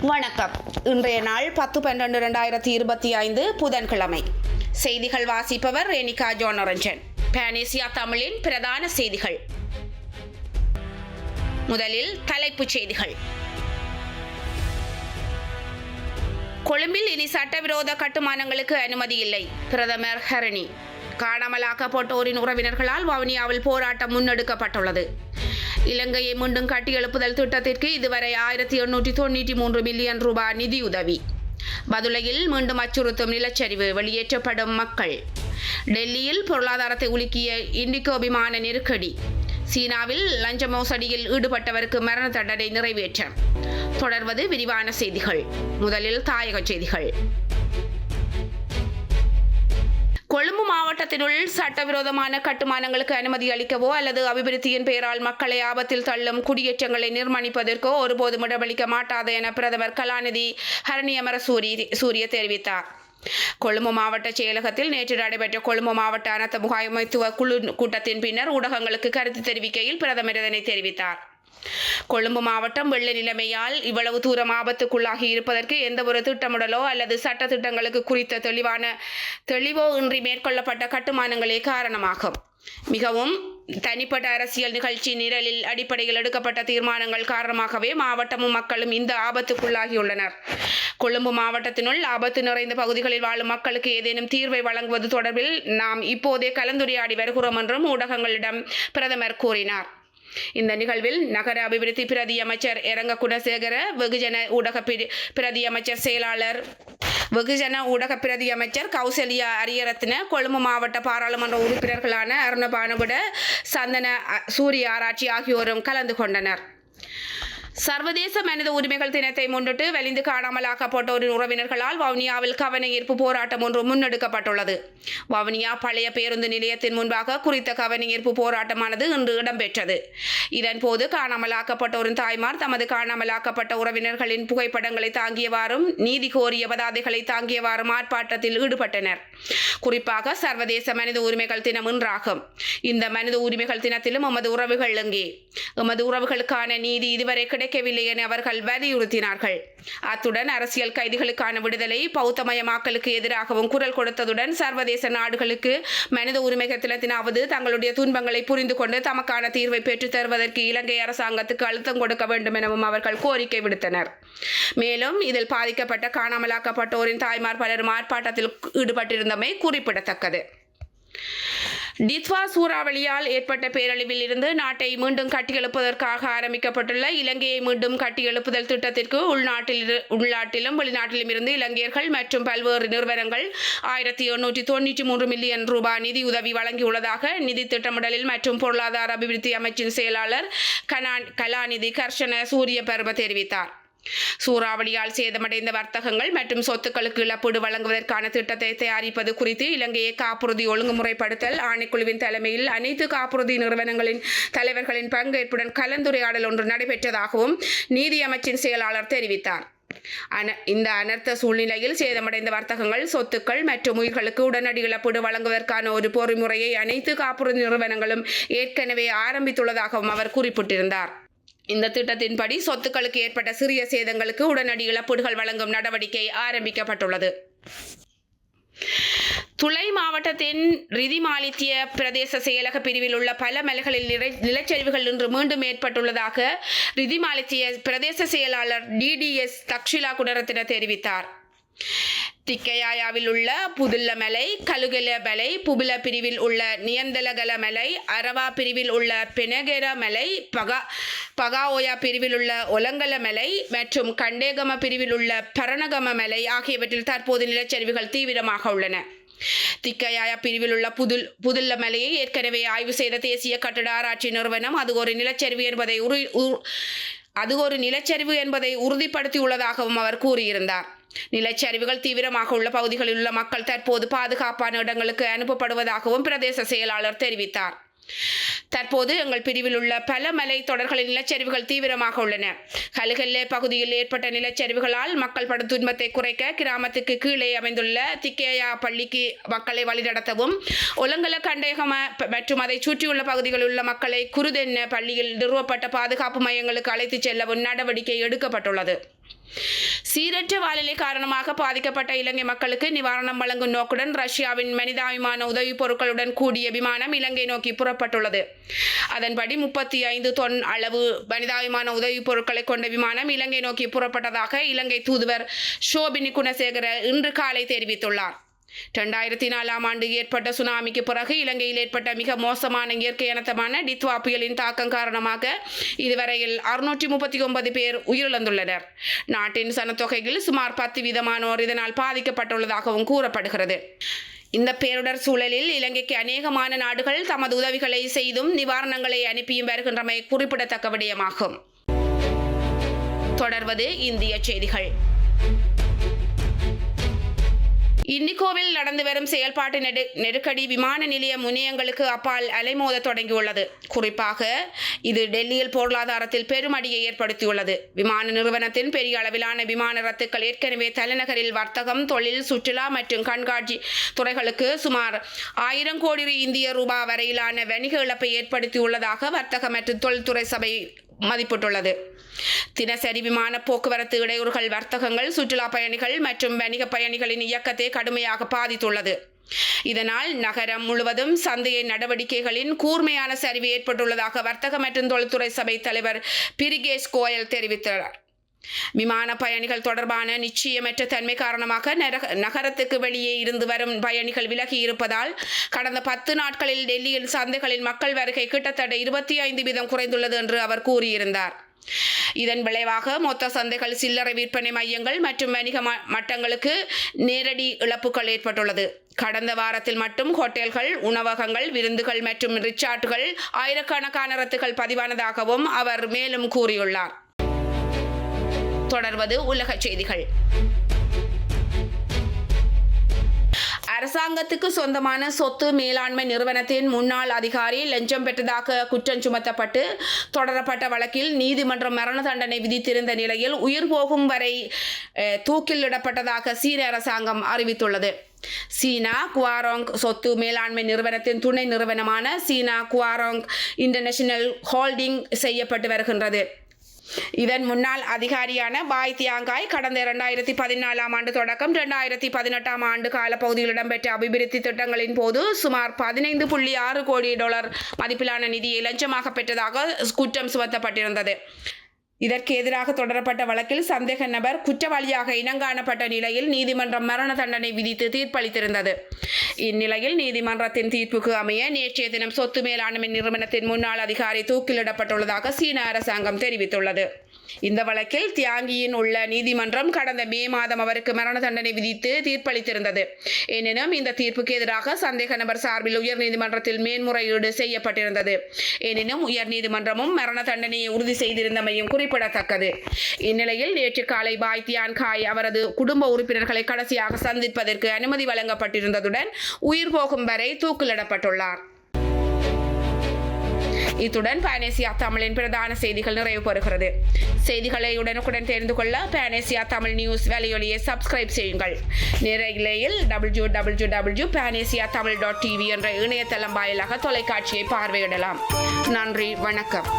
வணக்கம். இன்றைய நாள் 10/12/2025 புதன்கிழமை. செய்திகள் வாசிப்பவர் ரேணிகா ஜோனரஞ்சன். பேனேசியா தமிழின் பிரதான செய்திகள். முதலில் தலைப்புச் செய்திகள். கொழும்பில் இனி சட்டவிரோத கட்டுமானங்களுக்கு அனுமதி இல்லை. பிரதமர் ஹரணி. காணாமலாக்கப்பட்டோரின் உறவினர்களால் வவுனியாவில் போராட்டம் முன்னெடுக்கப்பட்டுள்ளது. இலங்கையை மீண்டும் கட்டியெழுப்புதல் திட்டத்திற்கு இதுவரை 1893 மில்லியன் ரூபாய் நிதியுதவி. பதுளையில் மீண்டும் அச்சுறுத்தும் நிலச்சரிவு, வெளியேற்றப்படும் மக்கள். டெல்லியில் பொருளாதாரத்தை உலுக்கிய இண்டிகோ விமான நெருக்கடி. சீனாவில் லஞ்ச மோசடியில் ஈடுபட்டவருக்கு மரண தண்டனை நிறைவேற்றம். தொடர்வது விரிவான செய்திகள். முதலில் தாயக செய்திகள். கொழும்பு மாவட்டத்தினுள் சட்டவிரோதமான கட்டுமானங்களுக்கு அனுமதி அளிக்கவோ அல்லது அபிவிருத்தியின் பெயரால் மக்களை ஆபத்தில் தள்ளும் குடியேற்றங்களை நிர்மாணிப்பதற்கோ ஒருபோதும் இடமளிக்க மாட்டாது என பிரதமர் கலாநிதி ஹரணி அமரசூரிய தெரிவித்தார். கொழும்பு மாவட்ட செயலகத்தில் நேற்று நடைபெற்ற கொழும்பு மாவட்ட அனர்த்த முகாமைத்துவ குழு கூட்டத்தின் பின்னர் ஊடகங்களுக்கு கருத்து தெரிவிக்கையில் பிரதமர் இதனை தெரிவித்தார். கொழும்பு மாவட்டம் வெள்ள நிலைமையால் இவ்வளவு தூரம் ஆபத்துக்குள்ளாகி இருப்பதற்கு எந்த ஒரு திட்டமிடலோ அல்லது சட்ட திட்டங்களுக்கு குறித்த தெளிவோ இன்றி மேற்கொள்ளப்பட்ட கட்டுமானங்களே காரணமாகும். மிகவும் தனிப்பட்ட அரசியல் நிகழ்ச்சி நிரலில் அடிப்படையில் எடுக்கப்பட்ட தீர்மானங்கள் காரணமாகவே மாவட்டமும் மக்களும் இந்த ஆபத்துக்குள்ளாகியுள்ளனர். கொழும்பு மாவட்டத்தினுள் ஆபத்து நிறைந்த பகுதிகளில் வாழும் மக்களுக்கு ஏதேனும் தீர்வை வழங்குவது தொடர்பில் நாம் இப்போதே கலந்துரையாடி வருகிறோம் என்றும் ஊடகங்களிடம் பிரதமர் கூறினார். இந்த நிகழ்வில் நகர அபிவிருத்தி பிரதி அமைச்சர் எரங்க குணசேகர, வெகுஜன ஊடக பிரதி அமைச்சர் செயலாளர் வெகுஜன ஊடக பிரதி அமைச்சர் கௌசல்யா அரியரத்ன, கொழும்பு மாவட்ட பாராளுமன்ற உறுப்பினர்களான அருணபானுகுட, சந்தன சூரிய ஆராய்ச்சி ஆகியோரும் கலந்து கொண்டனர். சர்வதேச மனித உரிமைகள் தினத்தை முன்னிட்டு வெளிந்து காணாமலாக்கப்பட்டோரின் உறவினர்களால் வவுனியாவில் கவன ஈர்ப்பு போராட்டம் ஒன்று முன்னெடுக்கப்பட்டுள்ளது. வவுனியா பழைய பேருந்து நிலையத்தின் முன்பாக குறித்த கவன ஈர்ப்பு போராட்டமானது இன்று இடம்பெற்றது. இதன்போது காணாமலாக்கப்பட்டோரின் தாய்மார் தமது காணாமலாக்கப்பட்ட உறவினர்களின் புகைப்படங்களை தாங்கியவாறும் நீதி கோரிய பதாதைகளை தாங்கியவாறும் ஆர்ப்பாட்டத்தில் ஈடுபட்டனர். குறிப்பாக சர்வதேச மனித உரிமைகள் தினம் இன்றாகும். இந்த மனித உரிமைகள் தினத்திலும் எமது உறவுகள் எங்கே, எமது உறவுகளுக்கான நீதி இதுவரை கிடைக்கவில்லை என அவர்கள் வலியுறுத்தினார்கள். அத்துடன் அரசியல் கைதிகளுக்கான விடுதலை, பௌத்தமயமாக்கலுக்கு எதிராகவும் குரல் கொடுத்ததுடன் சர்வதேச நாடுகளுக்கு மனித உரிமைகள் தினத்தினாவது தங்களுடைய துன்பங்களை புரிந்து கொண்டு தமக்கான தீர்வை பெற்றுத் தருவதற்கு இலங்கை அரசாங்கத்துக்கு அழுத்தம் கொடுக்க வேண்டும் எனவும் அவர்கள் கோரிக்கை விடுத்தனர். மேலும் இதில் பாதிக்கப்பட்ட காணாமலாக்கப்பட்டோரின் தாய்மார் பலரும் ஆர்ப்பாட்டத்தில் ஈடுபட்டிருந்தமை குறிப்பிடத்தக்கது. டித்வா சூறாவளியால் ஏற்பட்ட பேரழிவில் இருந்து நாட்டை மீண்டும் கட்டியெழுப்பதற்காக ஆரம்பிக்கப்பட்டுள்ள இலங்கையை மீண்டும் கட்டியெழுப்புதல் திட்டத்திற்கு உள்நாட்டிலும் வெளிநாட்டிலும் இருந்து இலங்கையர்கள் மற்றும் பல்வேறு நிறுவனங்கள் 1893 மில்லியன் ரூபாய் நிதியுதவி வழங்கியுள்ளதாக நிதி திட்டமிடலில் மற்றும் பொருளாதார அபிவிருத்தி அமைச்சின் செயலாளர் கலாநிதி கர்ஷன சூரியபர்ம தெரிவித்தார். சூறாவளியால் சேதமடைந்த வர்த்தகங்கள் மற்றும் சொத்துக்களுக்கு இழப்பீடு வழங்குவதற்கான திட்டத்தை தயாரிப்பது குறித்து இலங்கையை காப்புறுதி ஒழுங்குமுறைப்படுத்தல் ஆணைக்குழுவின் தலைமையில் அனைத்து காப்புறுதி நிறுவனங்களின் தலைவர்களின் பங்கேற்புடன் கலந்துரையாடல் ஒன்று நடைபெற்றதாகவும் நீதி அமைச்சின் செயலாளர் தெரிவித்தார். இந்த அனர்த்த சூழ்நிலையில் சேதமடைந்த வர்த்தகங்கள், சொத்துக்கள் மற்றும் உயிர்களுக்கு உடனடி இழப்பீடு வழங்குவதற்கான ஒரு பொறிமுறையை அனைத்து காப்புறுதி நிறுவனங்களும் ஏற்கனவே ஆரம்பித்துள்ளதாகவும் அவர் குறிப்பிட்டிருந்தார். இந்த திட்டத்தின்படி சொத்துக்களுக்கு ஏற்பட்ட சிறிய சேதங்களுக்கு உடனடி இழப்பீடுகள் வழங்கும் நடவடிக்கை ஆரம்பிக்கப்பட்டுள்ளது. துளை மாவட்டத்தின் ரிதிமாலித்திய பிரதேச செயலக பிரிவில் உள்ள பல மலைகளில் நிலச்சரிவுகள் இன்று மீண்டும் ஏற்பட்டுள்ளதாக ரிதிமாலித்திய பிரதேச செயலாளர் DDS தக்ஷிலா குணரத்ன தெரிவித்தார். திக்கையாயாவில் உள்ள புதுல்ல மலை, கலுகல மலை, புபில பிரிவில் உள்ள நியந்தலகல மலை, அரவா பிரிவில் உள்ள பெனகெர மலை, பகாஓயா பிரிவில் உள்ள ஒலங்கல மலை மற்றும் கண்டேகம பிரிவில் உள்ள பரணகம மலை ஆகியவற்றில் தற்போது நிலச்சரிவுகள் தீவிரமாக உள்ளன. திக்கையாயா பிரிவில் உள்ள புதுல்ல மலையை ஏற்கனவே ஆய்வு செய்த தேசிய கட்டட ஆராய்ச்சி நிறுவனம் அது ஒரு நிலச்சரிவு என்பதை உறுதிப்படுத்தியுள்ளதாகவும் அவர் கூறியிருந்தார். நிலச்சரிவுகள் தீவிரமாக உள்ள பகுதிகளில் உள்ள மக்கள் தற்போது பாதுகாப்பான இடங்களுக்கு அனுப்பப்படுவதாகவும் பிரதேச செயலாளர் தெரிவித்தார். தற்போது எங்கள் பிரிவில் உள்ள பல மலை தொடர்களின் நிலச்சரிவுகள் தீவிரமாக உள்ளன. கலுகல்லே பகுதியில் ஏற்பட்ட நிலச்சரிவுகளால் மக்கள் படும் துன்பத்தை குறைக்க கிராமத்துக்கு கீழே அமைந்துள்ள திக்கேயா பள்ளிக்கு மக்களை வழிநடத்தவும், ஒலங்கல கண்டேகம மற்றும் அதை சுற்றியுள்ள பகுதிகளில் உள்ள மக்களை குருதென்ன பள்ளியில் நிறுவப்பட்ட பாதுகாப்பு மையங்களுக்கு அழைத்துச் செல்லவும் நடவடிக்கை எடுக்கப்பட்டுள்ளது. சீரற்ற வானிலை காரணமாக பாதிக்கப்பட்ட இலங்கை மக்களுக்கு நிவாரணம் வழங்கும் நோக்குடன் ரஷ்யாவின் மனிதாபிமான உதவிப் பொருட்களுடன் கூடிய விமானம் இலங்கை நோக்கி புறப்பட்டுள்ளது. அதன்படி 35 தொன் அளவு மனிதாபிமான உதவிப் பொருட்களை கொண்ட விமானம் இலங்கை நோக்கி புறப்பட்டதாக இலங்கை தூதுவர் ஷோபினி குணசேகர இன்று காலை தெரிவித்துள்ளார். 2004ஆம் ஆண்டு ஏற்பட்ட சுனாமிக்கு பிறகு இலங்கையில் ஏற்பட்ட மிக மோசமான இயற்கை அனர்த்தமான டித்வா புயலின் தாக்கம் காரணமாக இதுவரையில் 639 பேர் உயிரிழந்துள்ளனர். நாட்டின் சனத்தொகையில் சுமார் 10% இதனால் பாதிக்கப்பட்டுள்ளதாகவும் கூறப்படுகிறது. இந்த பேரிடர் சூழலில் இலங்கைக்கு அநேகமான நாடுகள் தமது உதவிகளை செய்தும் நிவாரணங்களை அனுப்பியும் வருகின்றமை குறிப்பிடத்தக்க விடயமாகும். தொடர்வது இந்திய செய்திகள். இண்டிகோவில் நடந்து வரும் செயல்பாட்டு நெருக்கடி விமான நிலைய முனையங்களுக்கு அப்பால் அலைமோத தொடங்கியுள்ளது. குறிப்பாக இது டெல்லியில் பொருளாதாரத்தில் பெருமடியை ஏற்படுத்தியுள்ளது. விமான நிறுவனத்தின் பெரிய அளவிலான விமான ரத்துக்கள் ஏற்கனவே தலைநகரில் வர்த்தகம், தொழில், சுற்றுலா மற்றும் கண்காட்சி துறைகளுக்கு சுமார் 1000 கோடி இந்திய ரூபாய் வரையிலான வணிக இழப்பை ஏற்படுத்தியுள்ளதாக வர்த்தக மற்றும் தொழில்துறை சபை மதிப்பிட்டுள்ளது. தினசரி விமான போக்குவரத்து இடையூறுகள் வர்த்தகங்கள், சுற்றுலா பயணிகள் மற்றும் வணிக பயணிகளின் இயக்கத்தை கடுமையாக பாதித்துள்ளது. இதனால் நகரம் முழுவதும் சந்தைய நடவடிக்கைகளின் கூர்மையான சரிவு ஏற்பட்டுள்ளதாக வர்த்தக மற்றும் தொழில்துறை சபை தலைவர் பிரிகேஷ் கோயல் தெரிவித்தார். விமான பயணிகள் தொடர்பான நிச்சயமற்ற தன்மை காரணமாக நகரத்துக்கு வெளியே இருந்து வரும் பயணிகள் விலகி இருப்பதால் கடந்த 10 நாட்களில் டெல்லியில் சந்தைகளின் மக்கள் வருகை கிட்டத்தட்ட 25% குறைந்துள்ளது என்று அவர் கூறியிருந்தார். இதன் விளைவாக மொத்த சந்தைகள், சில்லறை விற்பனை மையங்கள் மற்றும் வணிக மட்டங்களுக்கு நேரடி இழப்புகள் ஏற்பட்டுள்ளது. கடந்த வாரத்தில் மட்டும் ஹோட்டல்கள், உணவகங்கள், விருந்துகள் மற்றும் ரிசார்ட்டுகள் ஆயிரக்கணக்கான ரத்துகள் பதிவானதாகவும் அவர் மேலும் கூறியுள்ளார். தொடர்வது உலக செய்திகள். அரசாங்கத்துக்கு சொந்தமான சொத்து மேலாண்மை நிறுவனத்தின் முன்னாள் அதிகாரி லஞ்சம் பெற்றதாக குற்றம் சுமத்தப்பட்டு தொடரப்பட்ட வழக்கில் நீதிமன்றம் மரண தண்டனை விதித்திருந்த நிலையில் உயிர் போகும் வரை தூக்கிலிடப்பட்டதாக சீன அரசாங்கம் அறிவித்துள்ளது. சீனா குவாராங் சொத்து மேலாண்மை நிறுவனத்தின் துணை நிறுவனமான சீனா குவாராங் இன்டர்நேஷனல் ஹோல்டிங் செய்யப்பட்டு வருகின்றது. இதன் முன்னாள் அதிகாரியான பாய் தியாங்காய் கடந்த 2014ஆம் ஆண்டு தொடக்கம் 2018ஆம் ஆண்டு காலப்பகுதியில் இடம்பெற்ற அபிவிருத்தி திட்டங்களின் போது சுமார் $15.6 கோடி மதிப்பிலான நிதியை லஞ்சமாக பெற்றதாக குற்றம் சுமத்தப்பட்டிருந்தது. இதற்கு எதிராக தொடரப்பட்ட வழக்கில் சந்தேக நபர் குற்றவாளியாக இனங்காணப்பட்ட நிலையில் நீதிமன்றம் மரண தண்டனை விதித்து தீர்ப்பளித்திருந்தது. இந்நிலையில் நீதிமன்றத்தின் தீர்ப்புக்கு அமைய நேற்றைய தினம் சொத்து மேலாண்மை நிறுவனத்தின் முன்னாள் அதிகாரி தூக்கிலிடப்பட்டுள்ளதாக சீன அரசாங்கம் தெரிவித்துள்ளது. இந்த வழக்கில் தியாங்கியின் உள்ள நீதிமன்றம் கடந்த மே மாதம் அவருக்கு மரண தண்டனை விதித்து தீர்ப்பளித்திருந்தது. எனினும் இந்த தீர்ப்புக்கு எதிராக சந்தேக நபர் சார்பில் உயர்நீதிமன்றத்தில் மேன்முறையீடு செய்யப்பட்டிருந்தது. எனினும் உயர்நீதிமன்றமும் மரண தண்டனையை உறுதி செய்திருந்தமையும் குறிப்பிடத்தக்கது. இந்நிலையில் நேற்று காலை பாய் தியாங்காய் அவரது குடும்ப உறுப்பினர்களை கடைசியாக சந்திப்பதற்கு அனுமதி வழங்கப்பட்டிருந்ததுடன் உயிர் போகும் வரை தூக்கிலிடப்பட்டுள்ளார். இத்துடன் பானேசியா தமிழின் பிரதான செய்திகள் நிறைவு பெறுகிறது. செய்திகளை உடனுக்குடன் தெரிந்து கொள்ள பானேசியா தமிழ் நியூஸ் வலையொலியை சப்ஸ்கிரைப் செய்யுங்கள். நேரலையில் www.panesiatamil.tv என்ற இணையதளம் வாயிலாக தொலைக்காட்சியை பார்வையிடலாம். நன்றி, வணக்கம்.